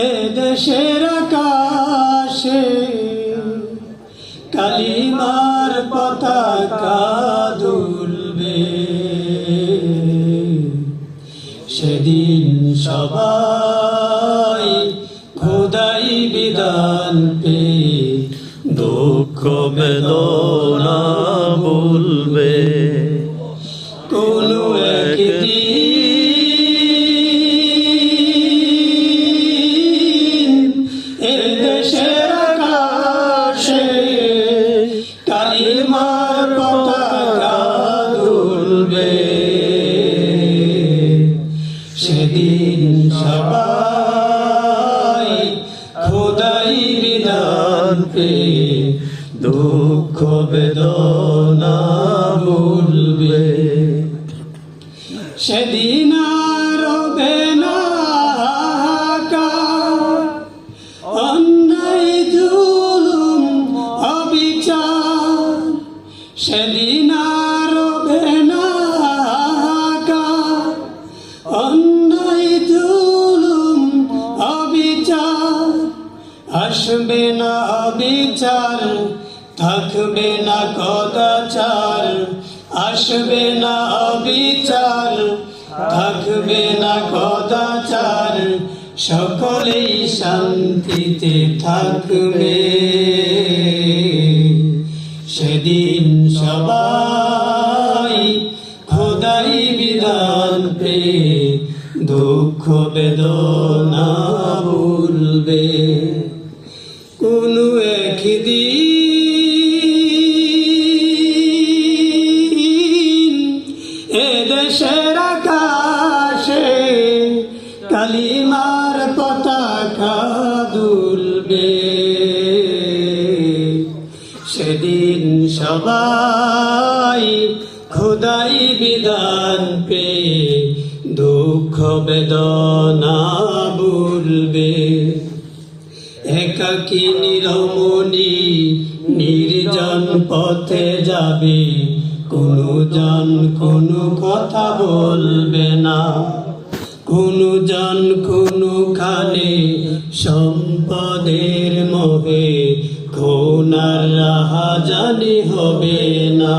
এদেশের আকাশে কালিমার পতাকা দুলবে, সেদিন সবাই খোদাই বিধান পেয়ে দুঃখ বেদনা ভুলবে। কোনো একদিন এদেশের আকাশে কালিমার পতাকা দুলবে, সেদিন সবাই খোদাই বিধান পেয়ে দুঃখ বেদনা ভুলবে। সেদিন আর হবে না হাহাকার, অন্যায় জুলুম অবিচার। সেদিন আর হবে না হাহাকার, অন্যায় জুলুম অবিচার। আসবে না অবিচার, থাকবে না কদাচার। আসবে না অবিচার, থাকবে না কদাচার। সকলেই শান্তিতে থাকবে, সেদিন সবাই খোদাই বিধান পেয়ে দুঃখ বেদনা ভুলবে। কোনো একদিন এদেশের আকাশে কালিমার পতাকা দুলবে, সেদিন সবাই খোদাই বিধান পেয়ে দুঃখ বেদনা ভুলবে। একাকী নিরমণি নির্জন পথে যাবে, কোনো জন কোনো কথা বলবে না। কোনো জন কোনোখানে সম্পদের মোহে খুনার রাহাজানি হবে না।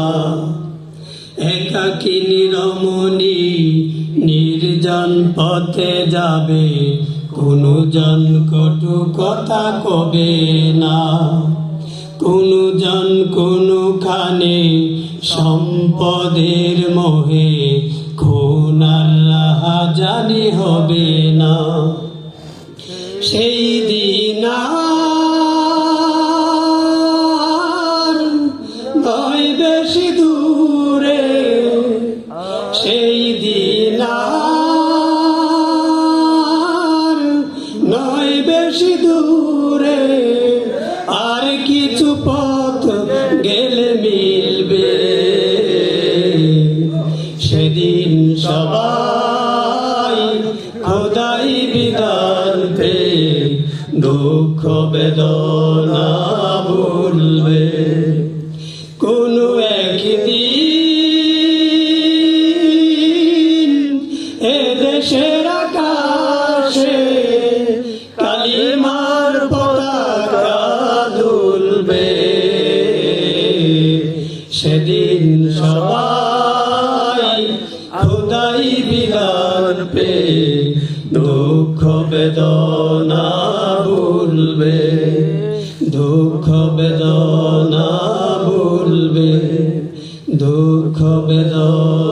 একাকী নিরমণি নির্জন পথে যাবে, কোনো জন কটু কথা কবে না। কোনো জন কোনোখানে সম্পদের মোহে খুনার রাহাজানি হবে না। সেই দিন আর নয় বেশি দূরে, সেই দিন আর নয় বেশি দূরে। আর কিছু পথ গেলে মিলবে, সেদিন সবাই খোদাই বিধান পেয়ে দুঃখ বেদনা ভুলবে। কোনো একদিন এদেশের আকাশে কালিমার পতাকা দুলবে, সেদিন সবাই খোদাই বিধান পেয়ে দুঃখ বেদনা ভুলবে। দুঃখ বেদনা ভুলবে, দুঃখ বেদনা